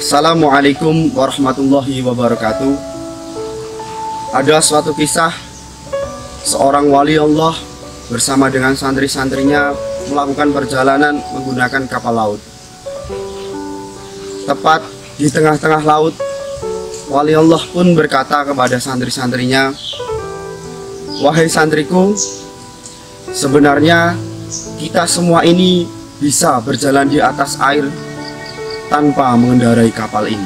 Assalamualaikum warahmatullahi wabarakatuh. Ada suatu kisah seorang wali Allah bersama dengan santri-santrinya melakukan perjalanan menggunakan kapal laut. Tepat di tengah-tengah laut, wali Allah pun berkata kepada santri-santrinya, "Wahai santriku, sebenarnya kita semua ini bisa berjalan di atas air tanpa mengendarai kapal ini."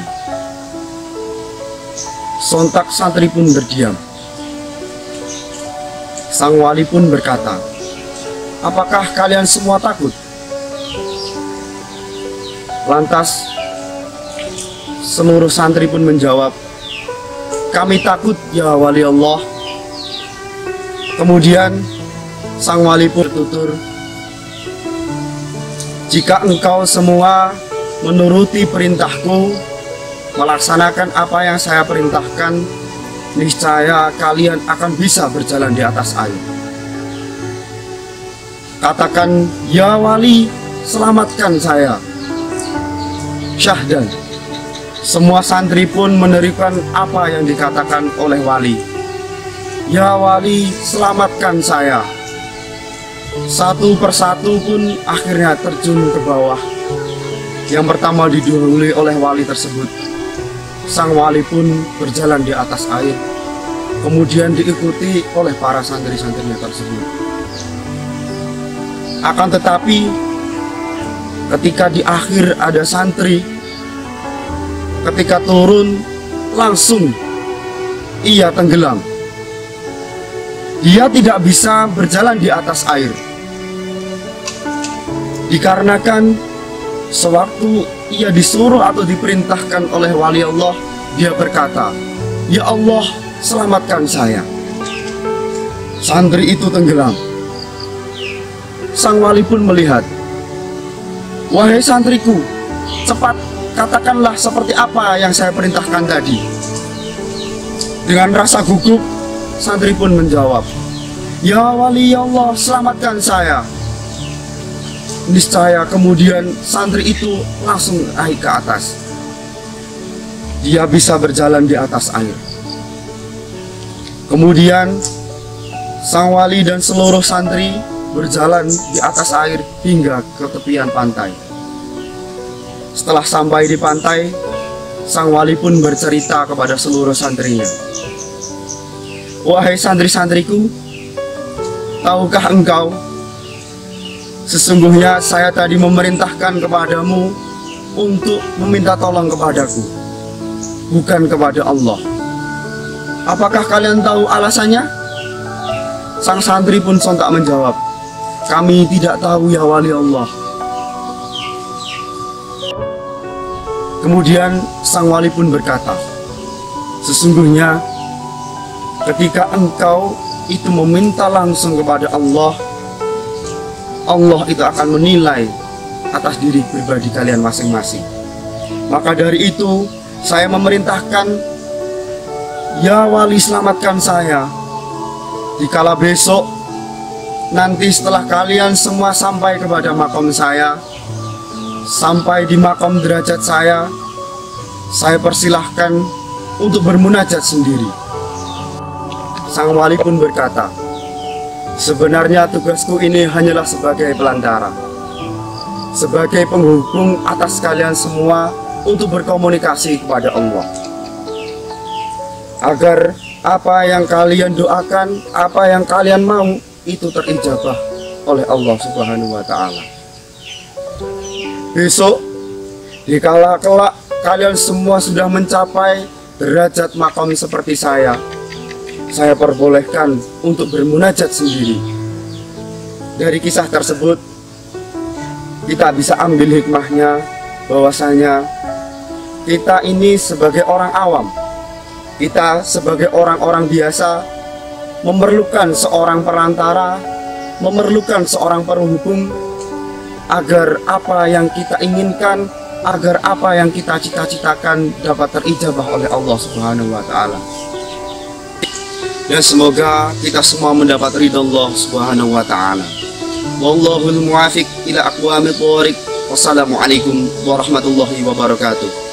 Sontak santri pun berdiam. Sang wali pun berkata, "Apakah kalian semua takut?" Lantas seluruh santri pun menjawab, "Kami takut ya wali Allah." Kemudian sang wali pun bertutur, "Jika engkau semua menuruti perintahku, melaksanakan apa yang saya perintahkan, niscaya kalian akan bisa berjalan di atas air. Katakan, ya wali, selamatkan saya." Syahdan. Semua santri pun menerikan apa yang dikatakan oleh wali. "Ya wali, selamatkan saya." Satu persatu pun akhirnya terjun ke bawah. Yang pertama didahului oleh wali tersebut. Sang wali pun berjalan di atas air, kemudian diikuti oleh para santri-santrinya tersebut. Akan tetapi, ketika di akhir ada santri, ketika turun langsung ia tenggelam. Dia tidak bisa berjalan di atas air, dikarenakan sewaktu ia disuruh atau diperintahkan oleh wali Allah, dia berkata, "Ya Allah, selamatkan saya." Santri itu tenggelam. Sang wali pun melihat, "Wahai santriku, cepat katakanlah seperti apa yang saya perintahkan tadi." Dengan rasa gugup, santri pun menjawab, "Ya wali Allah, selamatkan saya." Niscaya kemudian santri itu langsung naik ke atas. Dia bisa berjalan di atas air. Kemudian sang wali dan seluruh santri berjalan di atas air hingga ke tepian pantai. Setelah sampai di pantai, sang wali pun bercerita kepada seluruh santrinya, "Wahai santri-santriku, tahukah engkau, sesungguhnya saya tadi memerintahkan kepadamu untuk meminta tolong kepadaku, bukan kepada Allah. Apakah kalian tahu alasannya?" Sang santri pun sontak menjawab, "Kami tidak tahu ya wali Allah." Kemudian sang wali pun berkata, "Sesungguhnya ketika engkau itu meminta langsung kepada Allah, Allah itu akan menilai atas diri pribadi kalian masing-masing. Maka dari itu saya memerintahkan, ya wali, selamatkan saya. Dikala besok nanti setelah kalian semua sampai kepada makom saya, sampai di makom derajat saya persilahkan untuk bermunajat sendiri." Sang wali pun berkata, "Sebenarnya tugasku ini hanyalah sebagai pelantara, sebagai penghubung atas kalian semua untuk berkomunikasi kepada Allah, agar apa yang kalian doakan, apa yang kalian mau, itu terijabah oleh Allah Subhanahu wa Ta'ala. Besok, dikala kelak kalian semua sudah mencapai derajat makom seperti saya perbolehkan untuk bermunajat sendiri." Dari kisah tersebut kita bisa ambil hikmahnya bahwasanya kita ini sebagai orang awam, kita sebagai orang-orang biasa memerlukan seorang perantara, memerlukan seorang penghubung agar apa yang kita inginkan, agar apa yang kita cita-citakan dapat terijabah oleh Allah Subhanahu wa Ta'ala. Dan semoga kita semua mendapat ridha Allah Subhanahu wa Ta'ala. Wallahul muwafiq ila aqwamit thoriq. Wassalamualaikum warahmatullahi wabarakatuh.